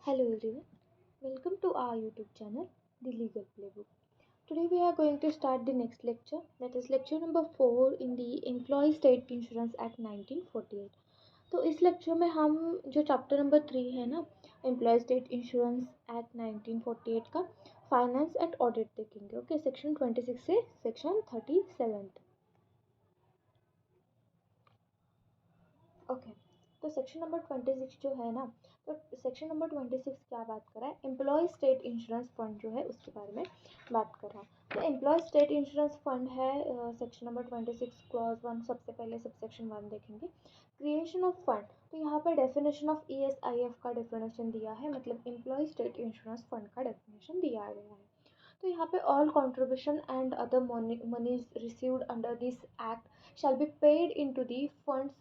Hello everyone, welcome to our YouTube channel, The Legal Playbook. Today we are going to start the next lecture, that is lecture number 4 in the Employee State Insurance Act 1948. तो इस lecture में हम जो chapter number 3 है ना, employ state insurance act 1948 का finance and audit देखेंगे. Okay, section 26 से सेक्शन 37. ओके, तो सेक्शन नंबर 26 जो है ना, तो सेक्शन नंबर 26 क्या बात कर रहा है, एम्प्लॉय स्टेट इंश्योरेंस फंड जो है उसके बारे में बात कर रहा है. तो एम्प्लॉय स्टेट इंश्योरेंस फंड है सेक्शन नंबर 26 क्लॉज 1. सबसे पहले सबसेक्शन 1 देखेंगे, क्रिएशन ऑफ फंड. तो यहाँ पर डेफिनेशन ऑफ ESIF का डेफिनेशन दिया है, मतलब एम्प्लॉय स्टेट इंश्योरेंस फंड का डेफिनेशन दिया गया है. तो यहाँ पे all contribution and other monies received under this act shall be paid into the funds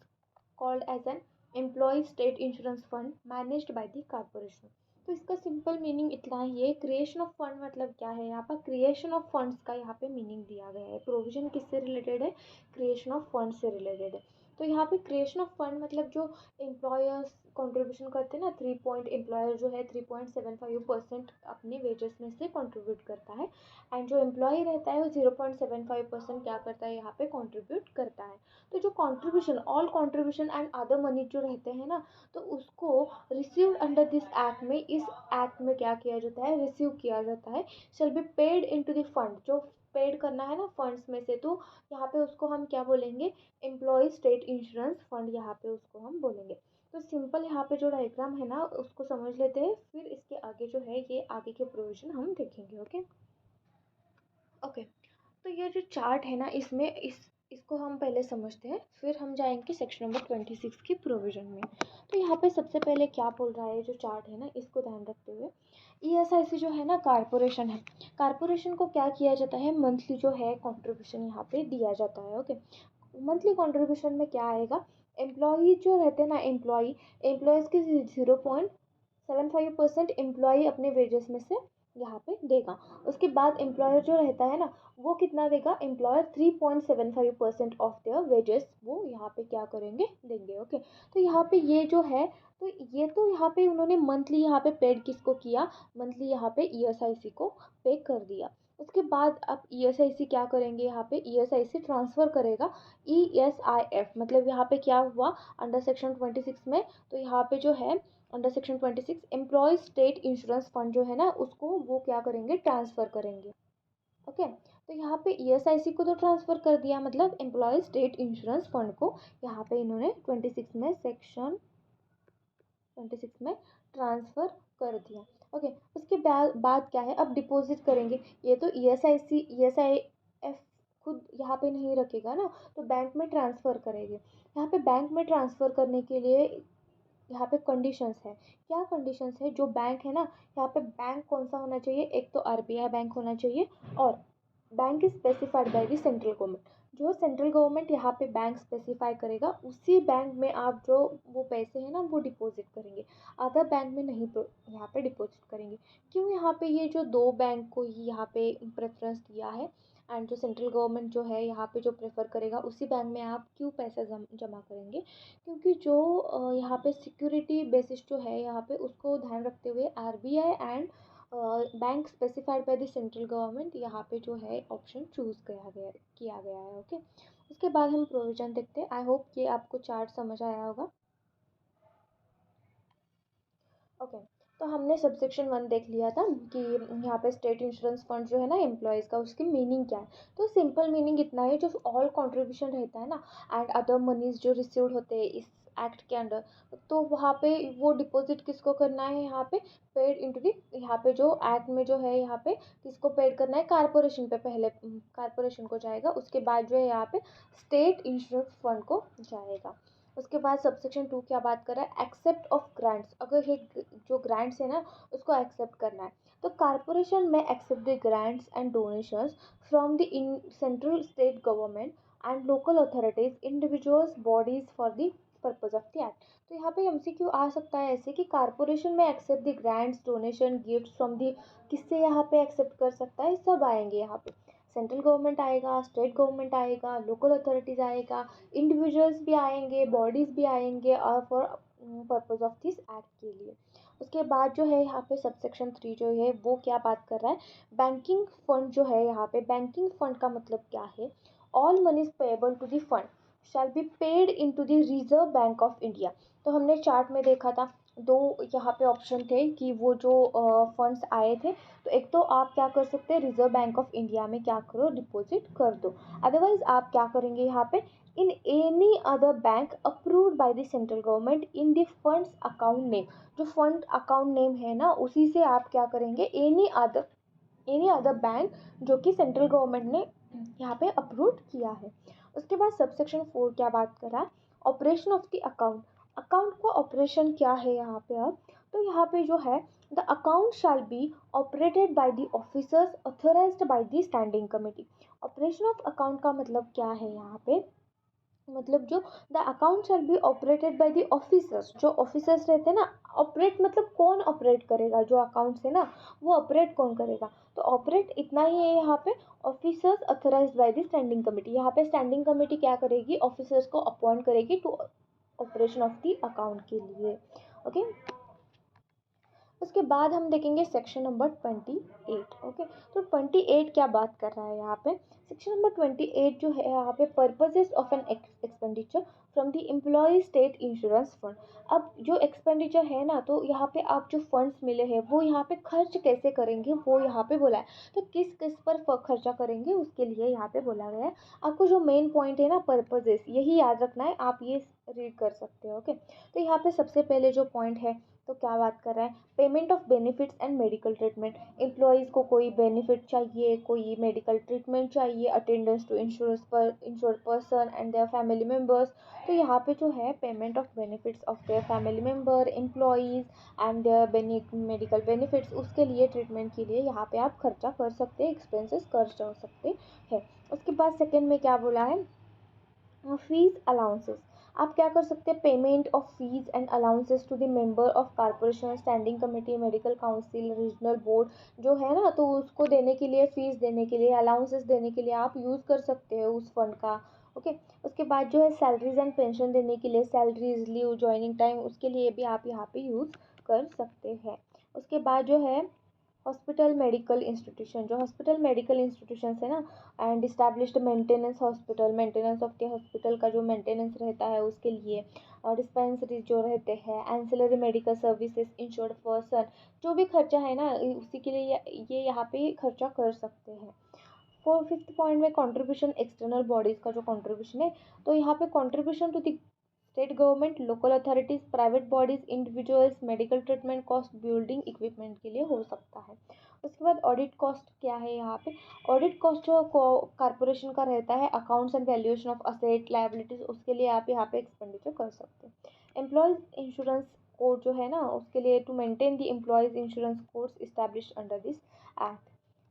called as an employee state insurance fund managed by the corporation. तो इसका simple meaning इतना ही है. क्रिएशन ऑफ फंड मतलब क्या है, यहाँ पर creation of funds का यहाँ पे मीनिंग दिया गया है. प्रोविजन किससे रिलेटेड है, क्रिएशन ऑफ फंड से रिलेटेड है. तो यहाँ पे क्रिएशन ऑफ फंड मतलब जो एम्प्लॉयर्स कंट्रीब्यूशन करते हैं ना, 3 एम्प्लॉयर जो है 3.75% अपने वेजेस में से कंट्रीब्यूट करता है, एंड जो एम्प्लॉय रहता है वो 0.75% क्या करता है, यहाँ पे कंट्रीब्यूट करता है. तो जो contribution, all contribution and other money जो रहते हैं ना, तो उसको रिसीव अंडर दिस एक्ट में, इस एक्ट में क्या किया जाता है, रिसीव किया जाता है. शैल be paid into the fund, जो पेड करना है ना फंड्स में से, तो यहाँ पे उसको हम क्या बोलेंगे, एम्प्लॉय स्टेट इंश्योरेंस फंड यहाँ पे उसको हम बोलेंगे. तो सिंपल यहाँ पे जो डायग्राम है ना उसको समझ लेते हैं, फिर इसके आगे जो है ये आगे के प्रोविजन हम देखेंगे. ओके ओके, तो ये जो चार्ट है ना, इसमें इसको हम पहले समझते हैं, फिर हम जाएंगे सेक्शन नंबर 26 की प्रोविजन में. तो यहाँ पे सबसे पहले क्या बोल रहा है, जो चार्ट है ना इसको ध्यान रखते हुए, ESIC जो है ना कारपोरेशन है, कारपोरेशन को क्या किया जाता है, मंथली जो है कंट्रीब्यूशन यहाँ पे दिया जाता है. ओके, मंथली कंट्रीब्यूशन में क्या आएगा, एम्प्लॉई जो रहते हैं ना, एम्प्लॉयज़ के 0.75% एम्प्लॉई अपने वेजेस में से यहाँ पे देगा. उसके बाद एम्प्लॉयर जो रहता है ना, वो कितना देगा, एम्प्लॉयर 3.75% ऑफ देयर वेजेस वो यहाँ पे क्या करेंगे, देंगे. ओके, तो यहाँ पे ये जो है, तो ये तो यहाँ पे उन्होंने मंथली यहाँ पे पेड किसको किया, मंथली यहाँ पे ESIC को पे कर दिया. उसके बाद अब ESIC क्या करेंगे, यहाँ पे ESIC ट्रांसफ़र करेगा ESIF, मतलब यहाँ पे क्या हुआ अंडर सेक्शन 26 में, तो यहाँ पे जो है under section 26 employ state insurance fund जो है ना, उसको वो क्या करेंगे, ट्रांसफ़र करेंगे. ओके, तो यहाँ पे ESIC को तो ट्रांसफ़र कर दिया, मतलब एम्प्लॉय स्टेट इंश्योरेंस फंड को यहाँ पे इन्होंने 26 में सेक्शन 26 में ट्रांसफ़र कर दिया. ओके, उसके बाद क्या है, अब डिपॉजिट करेंगे. ये तो ESIF खुद यहाँ पे नहीं रखेगा ना, तो बैंक में ट्रांसफ़र करेंगे. यहाँ पे बैंक में ट्रांसफ़र करने के लिए यहाँ पे कंडीशंस है. क्या कंडीशंस है, जो बैंक है ना, यहाँ पे बैंक कौन सा होना चाहिए, एक तो RBI बैंक होना चाहिए, और bank is specified by the central government. जो सेंट्रल गवर्नमेंट यहाँ पे बैंक स्पेसिफाई करेगा, उसी बैंक में आप जो वो पैसे हैं ना वो डिपॉजिट करेंगे, अदर बैंक में नहीं यहाँ पे डिपॉजिट करेंगे. क्यों यहाँ पे ये जो दो बैंक को ही यहाँ पे प्रेफरेंस दिया है, एंड जो सेंट्रल गवर्नमेंट जो है यहाँ पे जो प्रेफर करेगा उसी बैंक में आप क्यों पैसा जमा करेंगे, क्योंकि जो यहाँ पे सिक्योरिटी बेसिस जो है यहाँ पे उसको ध्यान रखते हुए RBI and bank specified by the central government यहाँ पे जो है ऑप्शन चूज़ किया गया है. ओके, उसके बाद हम प्रोविजन देखते हैं. आई होप ये आपको चार्ट समझ आया होगा. ओके, तो हमने सबसेक्शन 1 देख लिया था कि यहाँ पे स्टेट इंश्योरेंस फंड जो है ना एम्प्लॉयज़ का, उसकी मीनिंग क्या है. तो सिंपल मीनिंग इतना है, जो ऑल कंट्रीब्यूशन रहता है ना एंड अदर मनीज जो रिसीव्ड होते हैं इस एक्ट के अंडर, तो वहाँ पे वो डिपॉजिट किसको करना है, यहाँ पे पेड इनटू दी, यहाँ पे जो एक्ट में जो है यहाँ पे किसको पेड करना है, कारपोरेशन पे, पहले कारपोरेशन को जाएगा, उसके बाद जो है यहाँ पे स्टेट इंश्योरेंस फंड को जाएगा. उसके बाद सबसेक्शन 2 क्या बात कर रहा है, एक्सेप्ट ऑफ ग्रांट्स. अगर ये जो ग्रांट्स है ना उसको एक्सेप्ट करना है, तो कारपोरेशन में accept the grants and donations from the in central state government and local authorities, individuals, bodies for the purpose of the act. तो यहाँ पे MCQ आ सकता है ऐसे कि कारपोरेशन में accept the grants, donation, gift from the, किससे यहाँ पे एक्सेप्ट कर सकता है, सब आएंगे यहाँ पे. सेंट्रल गवर्नमेंट आएगा, स्टेट गवर्नमेंट आएगा, लोकल अथॉरिटीज़ आएगा, इंडिविजुअल्स भी आएंगे, बॉडीज़ भी आएंगे, और for purpose of this act के लिए. उसके बाद जो है यहाँ पे सबसेक्शन 3 जो है वो क्या बात कर रहा है, बैंकिंग फंड जो है यहाँ पे, बैंकिंग फंड का मतलब क्या है, all monies payable to the fund shall be paid in to the reserve bank of India. तो हमने चार्ट में देखा था दो यहाँ पे ऑप्शन थे कि वो जो फंड्स आए थे, तो एक तो आप क्या कर सकते हैं, रिजर्व बैंक ऑफ इंडिया में क्या करो, डिपॉजिट कर दो। अदरवाइज आप क्या करेंगे यहाँ पे, in any other bank approved by the central government in the funds account name. जो फंड अकाउंट नेम है ना, उसी से आप क्या करेंगे, एनी अदर बैंक जो कि सेंट्रल गवर्नमेंट ने यहाँ पे अप्रूव किया है। उसके बाद सबसेक्शन 4 क्या बात कर रहा है, operation of the account. Account को ऑपरेशन क्या है यहाँ पे, अब तो यहाँ पे जो है, the account shall be operated by the officers authorised by the standing committee. Operation of account का मतलब क्या है यहाँ पे, मतलब जो the account shall be operated by the officers, जो ऑफिसर्स रहते हैं ना, ऑपरेट मतलब कौन ऑपरेट करेगा, जो अकाउंट्स है ना वो ऑपरेट कौन करेगा, तो ऑपरेट इतना ही है यहाँ पे, officers authorised by the standing committee. यहाँ पे स्टैंडिंग कमेटी क्या करेगी, ऑफिसर्स को अपॉइंट करेगी to operation of the account के लिए। ओके, उसके बाद हम देखेंगे सेक्शन नंबर 28। ओके, तो 28 क्या बात कर रहा है यहाँ पे, सेक्शन नंबर 28 जो है यहाँ पे, purposes of an expenditure from the employ state insurance fund. अब जो एक्सपेंडिचर है ना, तो यहाँ पे आप जो फंड्स मिले हैं वो यहाँ पे खर्च कैसे करेंगे वो यहाँ पे बोला है, तो किस किस पर खर्चा करेंगे उसके लिए यहाँ पे बोला गया है। आपको जो मेन पॉइंट है ना, पर्पजेस, यही याद रखना है, आप ये रीड कर सकते हो। ओके, तो यहाँ पे सबसे पहले जो पॉइंट है, तो क्या बात कर रहा है, payment of benefits and medical treatment. Employees को कोई बेनिफिट चाहिए, कोई मेडिकल ट्रीटमेंट चाहिए, attendance to insured person and their family members. तो यहाँ पे जो है, payment of benefits of their family member, employees and their medical benefits, उसके लिए ट्रीटमेंट के लिए यहाँ पे आप खर्चा कर सकते हैं, एक्सपेंसेस कर सकते हैं। उसके बाद सेकेंड में क्या बोला है, फीस अलाउंसेस। आप क्या कर सकते हैं, payment of fees and allowances to the member of corporation, standing committee, medical council, regional board जो है ना, तो उसको देने के लिए, फीस देने के लिए, अलाउंसेस देने के लिए आप यूज़ कर सकते हो उस फंड का। ओके, उसके बाद जो है, सैलरीज एंड पेंशन देने के लिए, सैलरीज, लीव, ज्वाइनिंग टाइम, उसके लिए भी आप यहाँ पे यूज़ कर सकते हैं। उसके बाद जो है, हॉस्पिटल मेडिकल इंस्टीट्यूशन, जो हॉस्पिटल मेडिकल इंस्टीट्यूशन है ना, and established maintenance hospital, maintenance of the hospital का जो मेंटेनेंस रहता है उसके लिए, और डिस्पेंसरीज जो रहते हैं, ancillary medical services, insured person, जो भी खर्चा है ना उसी के लिए ये यहाँ पे खर्चा कर सकते हैं। फिफ्थ पॉइंट में कंट्रीब्यूशन एक्सटर्नल बॉडीज़ का जो कंट्रीब्यूशन है, तो यहाँ पे contribution to the state government, local authorities, private bodies, individuals, medical treatment cost, building equipment के लिए हो सकता है। उसके बाद ऑडिट कॉस्ट क्या है यहाँ पे, ऑडिट कॉस्ट जो कॉरपोरेशन का रहता है, accounts and valuation of asset liabilities, उसके लिए आप यहाँ पे एक्सपेंडिचर कर सकते हैं। एम्प्लॉयज़ इंश्योरेंस कोड जो है ना, उसके लिए to maintain the employees insurance codes establish under this act.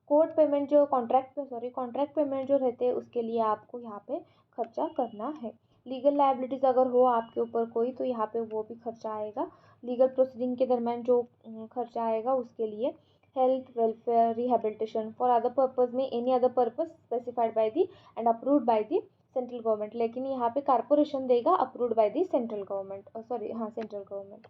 Code payment जो कॉन्ट्रैक्ट पेमेंट जो रहते हैं उसके लिए आपको यहाँ पे खर्चा करना है। लीगल लायबिलिटीज़ अगर हो आपके ऊपर कोई, तो यहाँ पे वो भी खर्चा आएगा। लीगल प्रोसीडिंग के दरम्यान जो खर्चा आएगा उसके लिए। Health, welfare, rehabilitation for other purpose में, any other purpose specified by the and approved by the central government, लेकिन यहाँ पे कारपोरेशन देगा, approved by the central government, central government.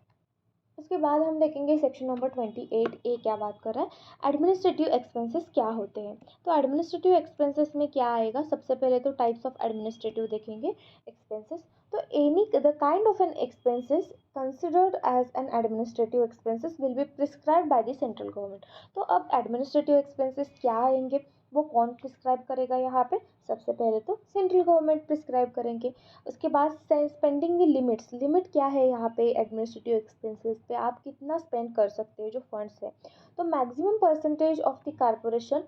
उसके बाद हम देखेंगे सेक्शन नंबर 28A क्या बात कर रहा है, एडमिनिस्ट्रेटिव एक्सपेंसेस क्या होते हैं। तो एडमिनिस्ट्रेटिव एक्सपेंसेस में क्या आएगा, सबसे पहले तो टाइप्स ऑफ एडमिनिस्ट्रेटिव देखेंगे एक्सपेंसेस। तो any the kind of an expenses considered as an administrative expenses will be prescribed by the central government. तो अब एडमिनिस्ट्रेटिव एक्सपेंसेस क्या आएंगे, वो कौन प्रिस्क्राइब करेगा यहाँ पे, सबसे पहले तो सेंट्रल गवर्नमेंट प्रिस्क्राइब करेंगे। उसके बाद स्पेंडिंग द लिमिट्स, लिमिट क्या है यहाँ पे एडमिनिस्ट्रेटिव एक्सपेंसेस पे, आप कितना स्पेंड कर सकते हो जो फंड्स है। तो maximum percentage of the corporation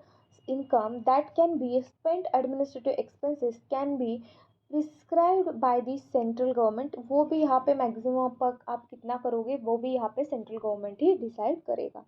income that can be spent administrative expenses can be prescribed by the central government. वो भी यहाँ पे मैक्सिमम पर आप कितना करोगे वो भी यहाँ पे सेंट्रल गवर्नमेंट ही डिसाइड करेगा।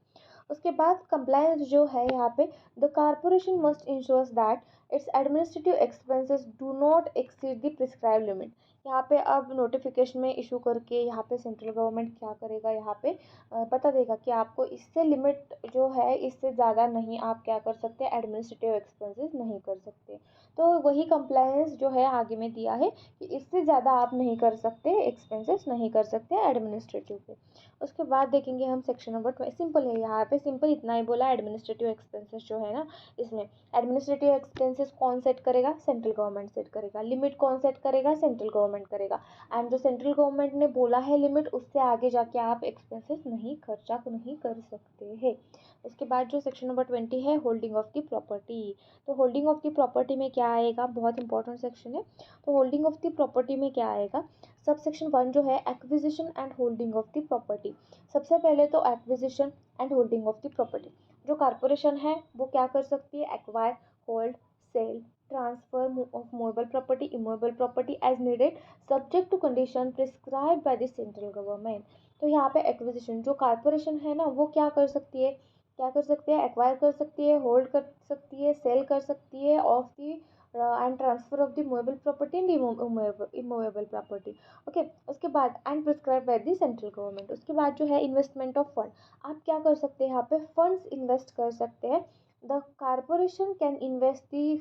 उसके बाद कंप्लायंस जो है यहाँ पे, the corporation must insures that its administrative expenses do not exceed the prescribe limit. यहाँ पे अब नोटिफिकेशन में इशू करके यहाँ पे सेंट्रल गवर्नमेंट क्या करेगा, यहाँ पे बता देगा कि आपको इससे लिमिट जो है इससे ज़्यादा नहीं आप क्या कर सकते, एडमिनिस्ट्रेटिव एक्सपेंसेस नहीं कर सकते। तो वही कंप्लायंस जो है आगे में दिया है कि इससे ज़्यादा आप नहीं कर सकते, एक्सपेंसेस नहीं कर सकते एडमिनिस्ट्रेटिव पे। उसके बाद देखेंगे हम सेक्शन नंबर सिंपल है, यहाँ पे सिंपल इतना ही बोला, एडमिनिस्ट्रेटिव एक्सपेंसेस जो है ना, इसमें एडमिनिस्ट्रेटिव एक्सपेंसेस कौन सेट करेगा, सेंट्रल गवर्नमेंट सेट करेगा। लिमिट कौन सेट करेगा, सेंट्रल गवर्नमेंट करेगा। एंड जो सेंट्रल गवर्नमेंट ने बोला है लिमिट, उससे आगे जाके आप एक्सपेंसेस नहीं खर्चा नहीं कर सकते हैं। उसके बाद जो सेक्शन नंबर 20 है, होल्डिंग ऑफ द प्रॉपर्टी। तो होल्डिंग ऑफ द प्रॉपर्टी में क्या आएगा, बहुत इंपॉर्टेंट सेक्शन है। तो होल्डिंग ऑफ द प्रॉपर्टी में क्या आएगा, सब सेक्शन 1 जो है acquisition and holding of the property. सबसे पहले तो acquisition and holding of the property, जो कारपोरेशन है वो क्या कर सकती है, acquire, hold, sell, transfer of movable property, immovable property as needed, subject to condition prescribe by the central government. तो यहाँ पे एक्विजिशन जो कारपोरेशन है ना, वो क्या कर सकती है, क्या कर सकती है, एक्वायर कर सकती है, होल्ड कर सकती है, सेल कर सकती है of the and transfer of the movable property and immovable property. Okay, उसके बाद and prescribe by the central government. उसके बाद जो है इन्वेस्टमेंट ऑफ फंड, आप क्या कर सकते हैं, यहाँ पे फंड्स इन्वेस्ट कर सकते हैं। The corporation can invest the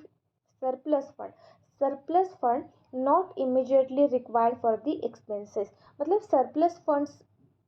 surplus fund, surplus fund not immediately required for the expenses. मतलब सरप्लस फंड्स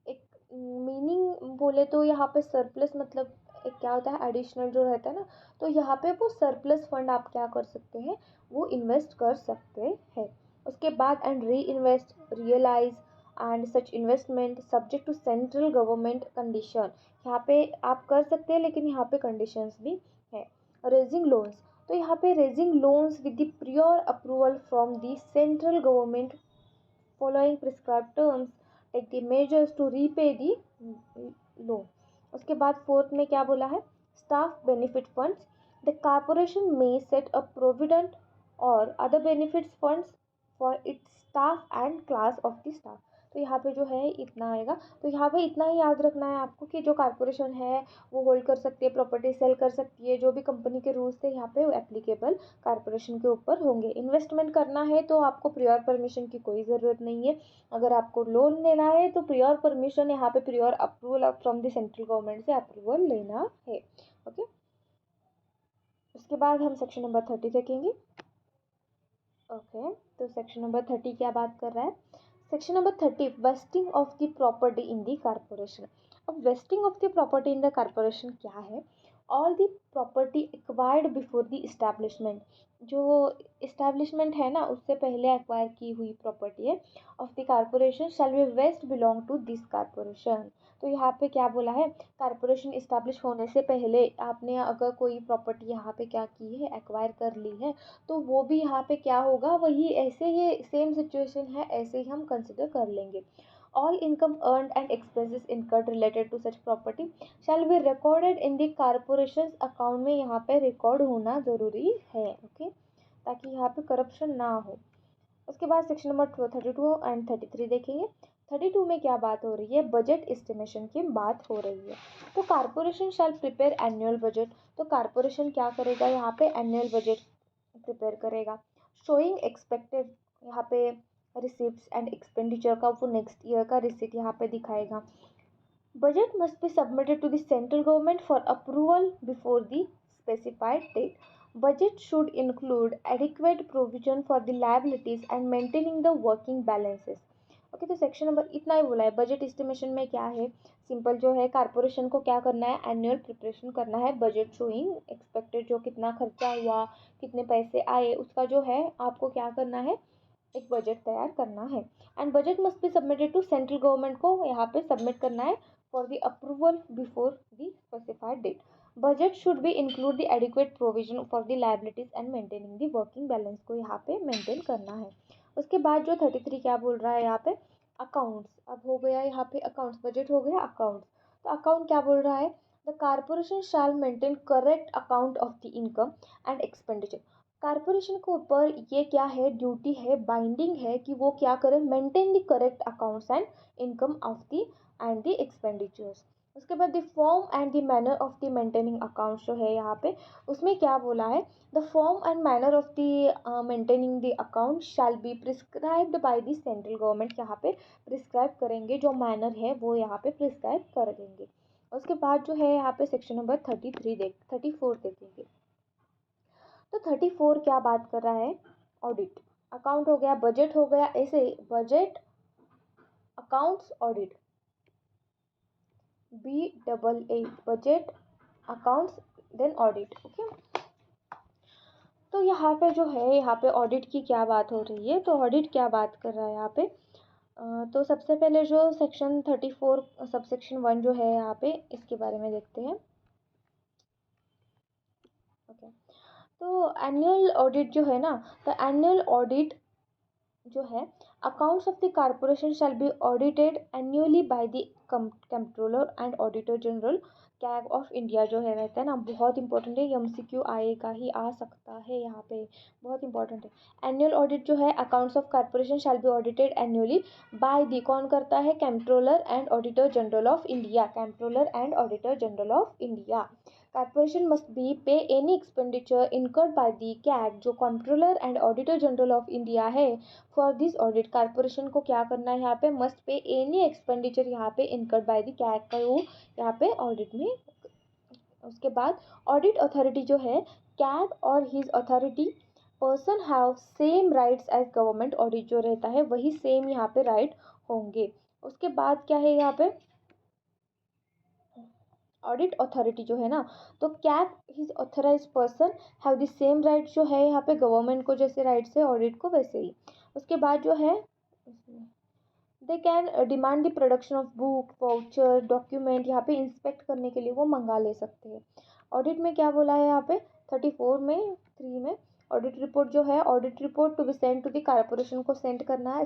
एक मीनिंग बोले तो यहाँ पे सरप्लस मतलब एक क्या होता है, एडिशनल जो रहता है ना, तो यहाँ पे वो सरप्लस फंड आप क्या कर सकते हैं, वो इन्वेस्ट कर सकते हैं। उसके बाद and reinvest, realise and such investment subject to central government condition. यहाँ पे आप कर सकते हैं लेकिन यहाँ पे कंडीशंस भी है। रेजिंग लोन्स, तो यहाँ पे raising loans with the prior approval from the central government following prescribed terms, take the measures to repay the loan। उसके बाद फोर्थ में क्या बोला है, staff benefit funds, the corporation में सेट अप प्रोविडेंट और other benefits funds for its staff and class of the staff. तो यहाँ पे जो है इतना आएगा। तो यहाँ पे इतना ही याद रखना है आपको कि जो कारपोरेशन है वो होल्ड कर सकती है, प्रॉपर्टी सेल कर सकती है, जो भी कंपनी के रूल्स थे यहाँ पे एप्लीकेबल कारपोरेशन के ऊपर होंगे। इन्वेस्टमेंट करना है तो आपको प्रियर परमिशन की कोई ज़रूरत नहीं है। अगर आपको लोन लेना है तो प्रियर परमिशन, यहाँ पे prior approval from the central government से अप्रूवल लेना है। ओके, उसके बाद हम सेक्शन नंबर 30 देखेंगे। ओके, तो सेक्शन नंबर 30 क्या बात कर रहा है, section number 30 vesting of the property in the corporation. अब vesting of the property in the corporation क्या है, all the property acquired before the establishment, जो इस्टेब्लिशमेंट है ना उससे पहले एक्वायर की हुई प्रॉपर्टी है of the corporation shall be vest belong to this corporation. तो यहाँ पे क्या बोला है, कारपोरेशन इस्टेब्लिश होने से पहले आपने अगर कोई प्रॉपर्टी यहाँ पे क्या की है, एक्वायर कर ली है, तो वो भी यहाँ पे क्या होगा, वही ऐसे ही सेम सिचुएशन है, ऐसे ही हम कंसिडर कर लेंगे। All income earned and expenses incurred related to such property shall be recorded in the corporation account में, यहाँ पे रिकॉर्ड होना ज़रूरी है। ओके, ताकि यहाँ पे करप्शन ना हो। उसके बाद सेक्शन नंबर 32 एंड 33 देखेंगे। 32 में क्या बात हो रही है, बजट एस्टिमेशन की बात हो रही है। तो कारपोरेशन शैल प्रिपेयर एनुअल बजट, तो कारपोरेशन क्या करेगा, यहाँ पे एनुअल बजट प्रिपेयर करेगा। शोइंग एक्सपेक्टेड, यहाँ पे रिसिप्ट्स एंड एक्सपेंडिचर का वो नेक्स्ट ईयर का रिसिप्ट यहाँ पे दिखाएगा। Budget must be submitted to the central government for approval before the specified date. Budget should include adequate provision for the liabilities and maintaining the working balances। Okay, तो section number इतना ही बोला है। Budget estimation में क्या है, simple जो है corporation को क्या करना है, एनुअल प्रिपरेशन करना है। बजट शोइंग एक्सपेक्टेड जो कितना खर्चा हुआ, कितने पैसे आए, उसका जो है आपको क्या करना है, एक बजट तैयार करना है। And budget must be submitted to central government को यहाँ पे सबमिट करना है for the approval before the specified date. Budget should be include the adequate provision for the liabilities and maintaining the working balance को यहाँ पे maintain करना है। उसके बाद जो 33 क्या बोल रहा है यहाँ पे, अकाउंट्स। अब हो गया यहाँ पे अकाउंट्स, बजट हो गया अकाउंट्स। तो अकाउंट क्या बोल रहा है, the corporation shall maintain correct account of the income and expenditure. Corporation के ऊपर ये क्या है, ड्यूटी है, बाइंडिंग है कि वो क्या करे, maintain the correct accounts and income of the end the expenditures. उसके बाद the form and the manner of the maintaining accounts जो है यहाँ पे, उसमें क्या बोला है, the form and manner of the maintaining the account shall be prescribed by the central government. यहाँ पे प्रिस्क्राइब करेंगे, जो मैनर है वो यहाँ पे प्रिस्क्राइब कर देंगे। उसके बाद जो है यहाँ पे सेक्शन नंबर 34 देखेंगे। तो 34 क्या बात कर रहा है, ऑडिट। अकाउंट हो गया, बजट हो गया, ऐसे budget, accounts, audit, BAA, budget, accounts, then audit. Okay, तो यहाँ पे जो है, यहाँ पे ऑडिट की क्या बात हो रही है, तो ऑडिट क्या बात कर रहा है यहाँ पे। तो सबसे पहले जो सेक्शन 34 सबसेक्शन 1 जो है यहाँ पे, इसके बारे में देखते हैं। ओके, तो एनुअल ऑडिट जो है ना, तो एनुअल ऑडिट जो है, accounts of the corporation shall be audited annually by the controller and auditor general, CAG of India जो है रहता है ना, बहुत इंपॉर्टेंट है, MCQ आएगा ही, आ सकता है यहाँ पे, बहुत इंपॉर्टेंट है। एनुअल ऑडिट जो है, accounts of corporation shall be audited annually by the, कौन करता है, controller and auditor general of India, controller and auditor general of India. Corporation must be pay any expenditure incurred by the CAG, जो controller and auditor general of India है, for this audit. Corporation को क्या करना है यहाँ पे, must pay any expenditure यहाँ पे इनकर्ड बाय द कैग का वो यहाँ पे ऑडिट में। उसके बाद ऑडिट अथॉरिटी जो है, कैग और his authority person have same rights as government, audit जो रहता है वही सेम यहाँ पे राइट होंगे। उसके बाद क्या है यहाँ पे, ऑडिट अथॉरिटी जो है ना, तो CAG his authorise person have the same right जो है यहाँ पे, गवर्नमेंट को जैसे राइट्स है ऑडिट को वैसे ही। उसके बाद जो है, they can demand the production of book, voucher, document, यहाँ पे इंस्पेक्ट करने के लिए वो मंगा ले सकते हैं। ऑडिट में क्या बोला है यहाँ पे 34 में 3 में, ऑडिट रिपोर्ट जो है, audit report to be send to the corporation को सेंड करना है,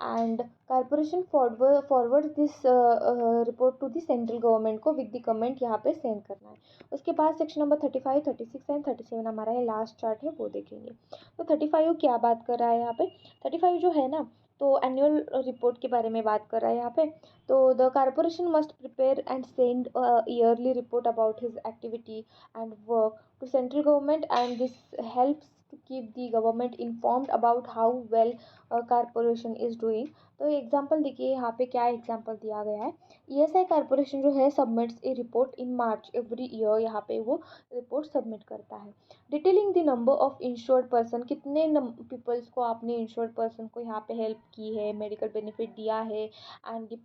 and corporation forward this report to the central government को विद द कमेंट यहाँ पे सेंड करना है। उसके बाद सेक्शन नंबर 35, 36 एंड 37 हमारा ये लास्ट चार्ट है, वो देखेंगे। तो 35 क्या बात कर रहा है यहाँ पे, 35 जो है ना, तो एनुअल रिपोर्ट के बारे में बात कर रहा है यहाँ पे। तो the corporation must prepare and send yearly report about his activity and work to central government, and this helps to keep the government informed about how well corporation is doing. तो एग्जाम्पल देखिए यहाँ पे क्या example दिया गया है। ESI corporation जो है सबमिट्स ए रिपोर्ट इन मार्च एवरी ईयर, यहाँ पे वो रिपोर्ट सबमिट करता है। Detailing the number of insured person, कितने पीपल्स को आपने इंश्योर्ड पर्सन को यहाँ पे हेल्प की है, मेडिकल बेनिफिट दिया है, एंड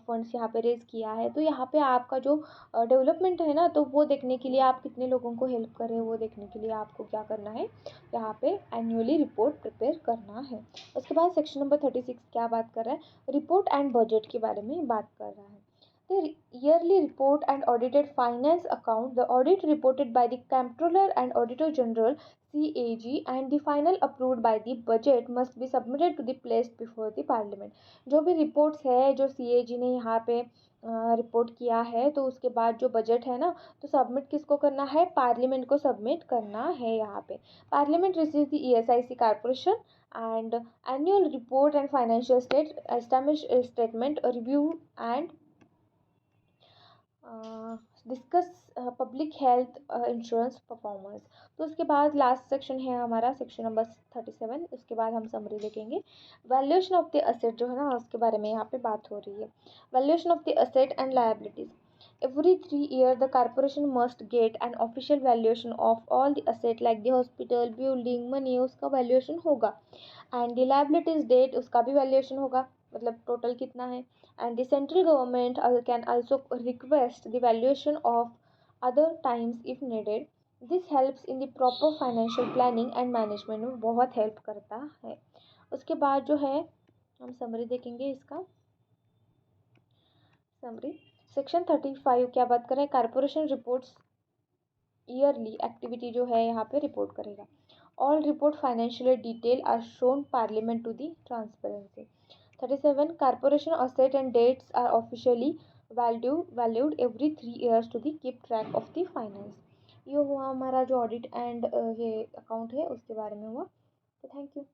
फंड्स यहाँ पे रेज किया है। तो यहाँ पे आपका जो डेवलपमेंट है ना, तो वो देखने के लिए, आप कितने लोगों को हेल्प कर रहे हैं वो देखने के लिए आपको क्या करना है, यहाँ पे एनुअली रिपोर्ट प्रिपेयर करना है। उसके बाद सेक्शन नंबर 36 क्या बात कर रहा है, रिपोर्ट एंड बजट के बारे में बात कर रहा है। The yearly report and audited finance account, the audit reported by the Comptroller and Auditor General CAG, and the final approved by the budget must be submitted to the placed before the Parliament। जो भी reports है जो CAG ने यहाँ पे report किया है, तो उसके बाद जो बजट है ना, तो सबमिट किसको करना है, पार्लियामेंट को सबमिट करना है यहाँ पे। Parliament receive the ESIC corporation and annual report and financial statement review and discuss public health insurance performance. तो उसके बाद लास्ट सेक्शन है हमारा सेक्शन नंबर 37, उसके बाद हम समरी देखेंगे। वैल्यूएशन ऑफ द असेट जो है ना, उसके बारे में यहाँ पे बात हो रही है। Valuation of the asset and liabilities, every 3 years the corporation must get an official valuation of all the asset like the hospital, building, money, उसका valuation होगा, and the liabilities date उसका भी valuation होगा, मतलब टोटल कितना है। and the central government can also request the valuation of other times if needed। this helps in the proper financial planning and management में बहुत हेल्प करता है। उसके बाद जो है हम समरी देखेंगे इसका। समरी सेक्शन 35 क्या बात कर रहे हैं, कॉर्पोरेशन रिपोर्ट्स ईयरली एक्टिविटी जो है यहाँ पे रिपोर्ट करेगा। All report financial detail are shown parliament to the transparency. 37 corporation asset and debts are officially valued every 3 years to the keep track of the finance. ये हुआ हमारा जो audit and ये अकाउंट है उसके बारे में हुआ। तो थैंक यू।